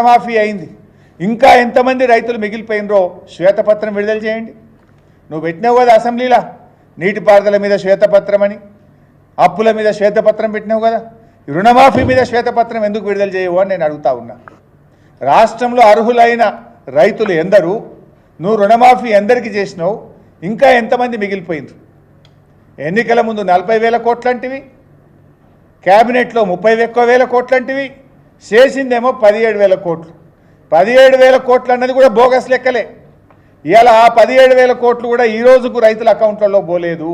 మాఫీ అయింది, ఇంకా ఎంతమంది రైతులు మిగిలిపోయినరో శ్వేతపత్రం విడుదల చేయండి. నువ్వు పెట్టినావు కదా అసెంబ్లీలో నీటిపారుదల మీద శ్వేతపత్రం అని, అప్పుల మీద శ్వేతపత్రం పెట్టినావు కదా, రుణమాఫీ మీద శ్వేతపత్రం ఎందుకు విడుదల చేయవు అని నేను అడుగుతా ఉన్నా. రాష్ట్రంలో అర్హులైన రైతులు ఎందరు, నువ్వు రుణమాఫీ ఎందరికి చేసినావు, ఇంకా ఎంతమంది మిగిలిపోయినరు? ఎన్నికల ముందు 40,000 కోట్లంటివి, క్యాబినెట్లో 30,000 కోట్లంటివి, చేసిందేమో 17,000 కోట్లు. 17,000 కోట్లు అన్నది కూడా బోగస్ లెక్కలే. ఇలా ఆ 17,000 కోట్లు కూడా ఈ రోజుకు రైతుల అకౌంట్లలో పోలేదు.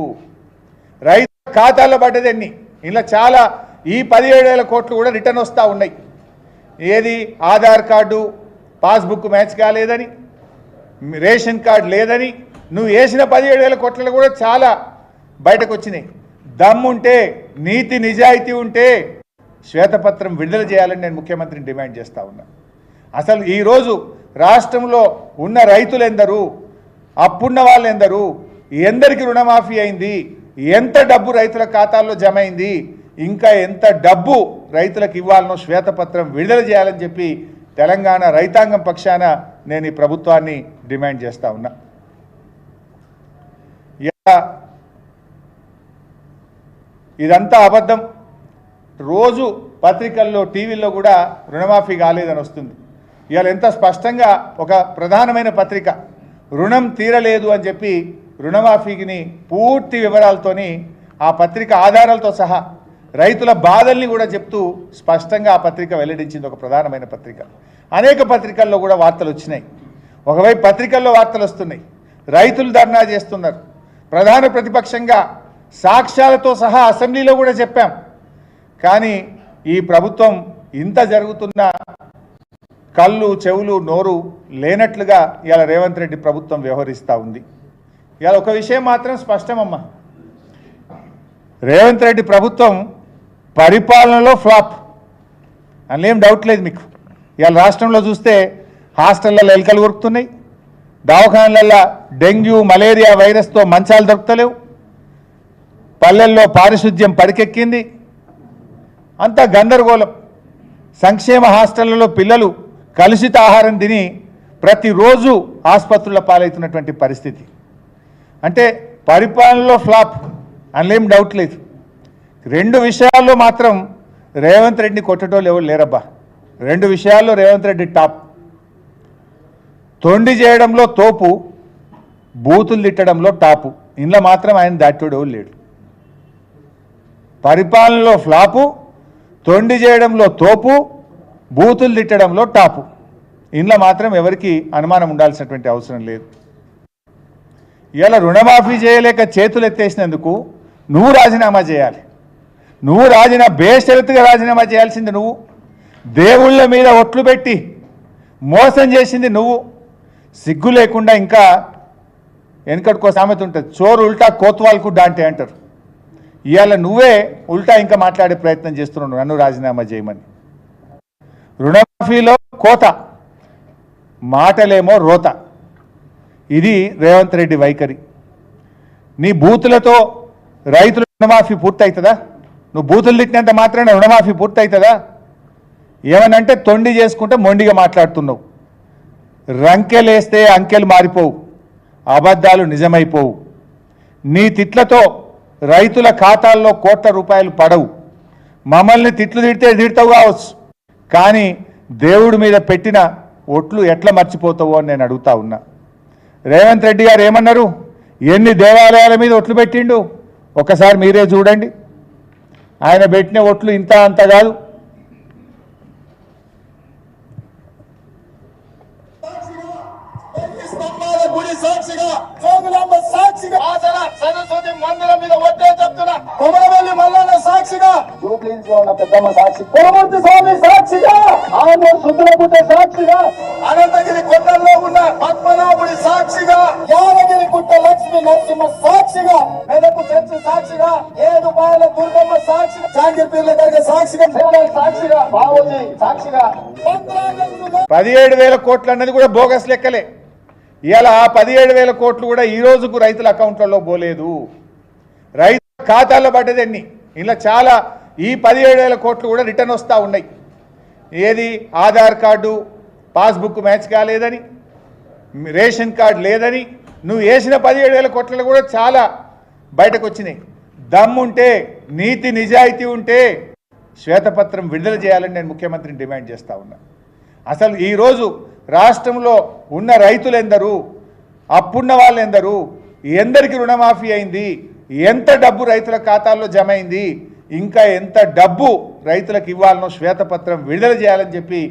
రైతుల ఖాతాల్లో పడ్డది ఎన్ని? ఇలా చాలా ఈ 17,000 కోట్లు కూడా రిటర్న్ వస్తూ ఉన్నాయి. ఏది ఆధార్ కార్డు పాస్బుక్ మ్యాచ్ కాలేదని, రేషన్ కార్డు లేదని, నువ్వు వేసిన 17,000 కోట్లలో కూడా చాలా బయటకు వచ్చినాయి. దమ్ముంటే నీతి నిజాయితీ ఉంటే శ్వేతపత్రం విడుదల చేయాలని నేను ముఖ్యమంత్రిని డిమాండ్ చేస్తూ ఉన్నా. అసలు ఈరోజు రాష్ట్రంలో ఉన్న రైతులు ఎందరు, అప్పున్న వాళ్ళు ఎందరు, ఎందరికి రుణమాఫీ అయింది, ఎంత డబ్బు రైతుల ఖాతాల్లో జమ అయింది, ఇంకా ఎంత డబ్బు రైతులకు ఇవ్వాలనో శ్వేతపత్రం విడుదల చేయాలని చెప్పి తెలంగాణ రైతాంగం పక్షాన నేను ఈ ప్రభుత్వాన్ని డిమాండ్ చేస్తూ ఉన్నా. ఇదంతా అబద్ధం. రోజు పత్రికల్లో టీవీల్లో కూడా రుణమాఫీ కాలేదని వస్తుంది. ఇవాళ ఎంత స్పష్టంగా ఒక ప్రధానమైన పత్రిక రుణం తీరలేదు అని చెప్పి రుణమాఫీని పూర్తి వివరాలతోని ఆ పత్రిక ఆధారాలతో సహా రైతుల బాధల్ని కూడా చెప్తూ స్పష్టంగా ఆ పత్రిక వెల్లడించింది. ఒక ప్రధానమైన పత్రిక. అనేక పత్రికల్లో కూడా వార్తలు వచ్చినాయి. ఒకవైపు పత్రికల్లో వార్తలు వస్తున్నాయి, రైతులు ధర్నా చేస్తున్నారు. ప్రధాన ప్రతిపక్షంగా సాక్ష్యాలతో సహా అసెంబ్లీలో కూడా చెప్పాం. కానీ ఈ ప్రభుత్వం ఇంత జరుగుతున్న కళ్ళు చెవులు నోరు లేనట్లుగా ఇవాళ రేవంత్ రెడ్డి ప్రభుత్వం వ్యవహరిస్తూ ఉంది. ఇవాళ ఒక విషయం మాత్రం స్పష్టమమ్మా, రేవంత్ రెడ్డి ప్రభుత్వం పరిపాలనలో ఫ్లాప్ అని ఏం డౌట్ లేదు మీకు. ఇవాళ రాష్ట్రంలో చూస్తే హాస్టళ్లలో ఎలుకలు ఉరుకుతున్నాయి, దవాఖానలలో డెంగ్యూ మలేరియా వైరస్తో మంచాలు దొరుకుతలేవు, పల్లెల్లో పారిశుద్ధ్యం పరికెక్కింది, అంతా గందరగోళం. సంక్షేమ హాస్టళ్లలో పిల్లలు కలుషిత ఆహారం తిని ప్రతిరోజు ఆసుపత్రుల పాలవుతున్నటువంటి పరిస్థితి. అంటే పరిపాలనలో ఫ్లాప్ అనేం డౌట్ లేదు. రెండు విషయాల్లో మాత్రం రేవంత్ రెడ్డిని కొట్టేటోళ్ళు ఎవరు లేరబ్బా. రెండు విషయాల్లో రేవంత్ రెడ్డి టాప్. తొండి చేయడంలో తోపు, బూతులు తిట్టడంలో టాపు. ఇంట్లో మాత్రం ఆయన దాటోడు ఎవరు లేడు. పరిపాలనలో ఫ్లాపు, తొండి చేయడంలో తోపు, బూతులు తిట్టడంలో టాపు. ఇంట్లో మాత్రం ఎవరికి అనుమానం ఉండాల్సినటువంటి అవసరం లేదు. ఇలా రుణమాఫీ చేయలేక చేతులు ఎత్తేసినందుకు నువ్వు రాజీనామా చేయాలి. నువ్వు బేషరతుగా రాజీనామా చేయాల్సింది నువ్వు. దేవుళ్ళ మీద ఒట్లు పెట్టి మోసం చేసింది నువ్వు. సిగ్గు లేకుండా ఇంకా వెనకటికో సామెత ఉంటుంది, చోరు ఉల్టా కోత్వాల్కు డాంటే అంటారు. ఇవాళ నువ్వే ఉల్టా ఇంకా మాట్లాడే ప్రయత్నం చేస్తున్నావు నన్ను రాజీనామా చేయమని. రుణమాఫీలో కోత, మాటలేమో రోత. ఇది రేవంత్ రెడ్డి వైఖరి. నీ బూతులతో రైతుల రుణమాఫీ పూర్తవుతుందా? నువ్వు బూతులు తిట్టినంత మాత్రాన రుణమాఫీ పూర్తవుతుందా? ఏమనంటే తొండి చేసుకుంటే మొండిగా మాట్లాడుతున్నావు. రంకెలేస్తే అంకెలు మారిపోవు, అబద్ధాలు నిజమైపోవు. నీ తిట్లతో రైతుల ఖాతాల్లో కోట్ల రూపాయలు పడవు. మమ్మల్ని తిట్లు తిడతావు కావచ్చు, కానీ దేవుడి మీద పెట్టిన ఒట్లు ఎట్లా మర్చిపోతావో అని నేను అడుగుతా ఉన్నా. రేవంత్ రెడ్డి గారు ఏమన్నారు? ఎన్ని దేవాలయాల మీద ఒట్లు పెట్టిండు ఒకసారి మీరే చూడండి. ఆయన పెట్టిన ఒట్లు ఇంత అంత కాదు. సాక్షిగా జోగులాంబ సాక్షిగా ఆచర సరస్వతి మందిరం మీద వడ్డే చెప్తున్నా, కొమరవెల్లి మల్లన్న సాక్షిగా, జూబ్లీన్స్ లో ఉన్న పెద్దమ్మ సాక్షి, కొమరమూర్తి స్వామి సాక్షిగా, ఆంధ్ర సుందరపుట్ట సాక్షిగా, అనంతగిరి కొండల్లో ఉన్న పద్మనాభుడి సాక్షిగా, యాదగిరి గుట్ట లక్ష్మీ నరసింహ సాక్షిగా, మెదకు చర్చి సాక్షిగా, ఏడుపాయల దుర్గమ్మ సాక్షిగా, జాంగీర్పీర్ల దర్గా సాక్షిగా, శివరాజ్ సాక్షిగా, బావోజీ సాక్షిగా. 17,000 కోట్లు అన్నది కూడా బోగస్ లెక్కలే. ఇలా 17,000 కోట్లు కూడా ఈ రోజుకు రైతుల అకౌంట్లలో పోలేదు. రైతుల ఖాతాల్లో పడ్డది ఎన్ని? ఇలా చాలా ఈ 17,000 కోట్లు కూడా రిటర్న్ వస్తూ ఉన్నాయి. ఏది ఆధార్ కార్డు పాస్బుక్ మ్యాచ్ కాలేదని, రేషన్ కార్డు లేదని, నువ్వు వేసిన 17,000 కోట్లలో కూడా చాలా బయటకు వచ్చినాయి. దమ్ముంటే, నీతి నిజాయితీ ఉంటే శ్వేతపత్రం విడుదల చేయాలని నేను ముఖ్యమంత్రిని డిమాండ్ చేస్తూ ఉన్నా. అసలు ఈరోజు రాష్ట్రంలో ఉన్న రైతులు ఎందరు, అప్పున్న వాళ్ళు ఎందరు, ఎందరికి రుణమాఫీ అయింది, ఎంత డబ్బు రైతుల ఖాతాల్లో జమ అయింది, ఇంకా ఎంత డబ్బు రైతులకు ఇవ్వాలనో శ్వేతపత్రం విడుదల చేయాలని చెప్పి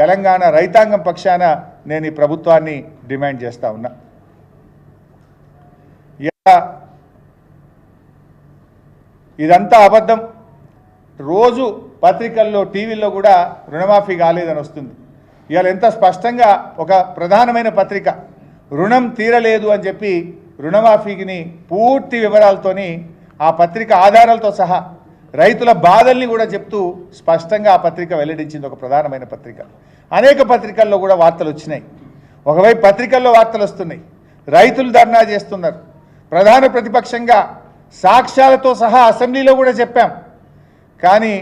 తెలంగాణ రైతాంగం పక్షాన నేను ఈ ప్రభుత్వాన్ని డిమాండ్ చేస్తూ ఉన్నా. ఇదంతా అబద్ధం. రోజు పత్రికల్లో, టీవీల్లో కూడా రుణమాఫీ కాలేదని వస్తుంది. ఇవాళ ఎంత స్పష్టంగా ఒక ప్రధానమైన పత్రిక రుణం తీరలేదు అని చెప్పి రుణమాఫీని పూర్తి వివరాలతోని ఆ పత్రిక ఆధారాలతో సహా రైతుల బాధల్ని కూడా చెప్తూ స్పష్టంగా ఆ పత్రిక వెల్లడించింది. ఒక ప్రధానమైన పత్రిక. అనేక పత్రికల్లో కూడా వార్తలు వచ్చినాయి. ఒకవైపు పత్రికల్లో వార్తలు వస్తున్నాయి, రైతులు ధర్నా చేస్తున్నారు. ప్రధాన ప్రతిపక్షంగా సాక్ష్యాలతో సహా అసెంబ్లీలో కూడా చెప్పాం. కానీ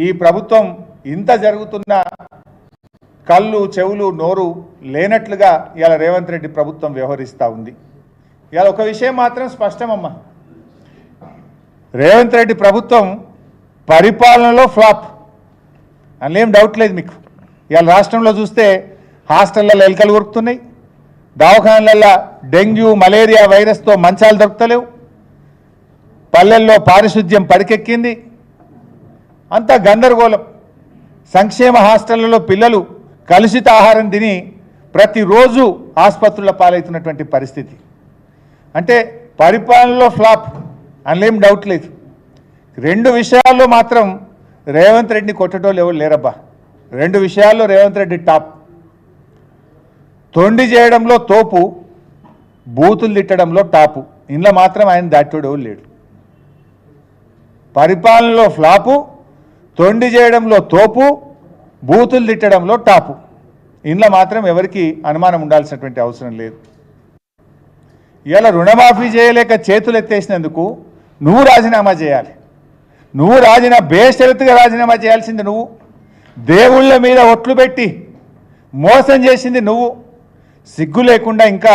ఈ ప్రభుత్వం ఇంత జరుగుతున్న కళ్ళు, చెవులు, నోరు లేనట్లుగా ఇవాళ రేవంత్ రెడ్డి ప్రభుత్వం వ్యవహరిస్తూ ఉంది. ఇవాళ ఒక విషయం మాత్రం స్పష్టమమ్మా, రేవంత్ రెడ్డి ప్రభుత్వం పరిపాలనలో ఫ్లాప్, అందులో ఏం డౌట్ లేదు మీకు. ఇవాళ రాష్ట్రంలో చూస్తే హాస్టళ్లలో ఎలుకలు ఉరుకుతున్నాయి, దవాఖానలలో డెంగ్యూ, మలేరియా వైరస్తో మంచాలు దొరుకుతలేవు, పల్లెల్లో పారిశుద్ధ్యం పడికెక్కింది, అంతా గందరగోళం. సంక్షేమ హాస్టళ్లలో పిల్లలు కలుషిత ఆహారం తిని ప్రతిరోజు ఆసుపత్రుల పాలవుతున్నటువంటి పరిస్థితి. అంటే పరిపాలనలో ఫ్లాప్, అందులో ఏం డౌట్ లేదు. 2 విషయాల్లో మాత్రం రేవంత్ రెడ్డిని కొట్టేటోళ్ళు ఎవరు లేరబ్బా. 2 విషయాల్లో రేవంత్ రెడ్డి టాప్. తొండి చేయడంలో తోపు, బూతులు తిట్టడంలో టాపు. ఇంట్లో మాత్రం ఆయన దాటోడు ఎవరు లేడు. పరిపాలనలో ఫ్లాపు, తొండి చేయడంలో తోపు, బూతులు తిట్టడంలో టాపు. ఇంట్లో మాత్రం ఎవరికి అనుమానం ఉండాల్సినటువంటి అవసరం లేదు. ఇలా రుణమాఫీ చేయలేక చేతులు ఎత్తేసినందుకు నువ్వు రాజీనామా చేయాలి. నువ్వు బేషరతుగా రాజీనామా చేయాల్సింది నువ్వు. దేవుళ్ళ మీద ఒట్లు పెట్టి మోసం చేసింది నువ్వు. సిగ్గు లేకుండా ఇంకా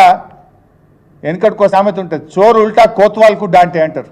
వెనకటికో సామెత ఉంటుంది, చోరు ఉల్టా కోత్వాల్కు డాంటే అంటారు.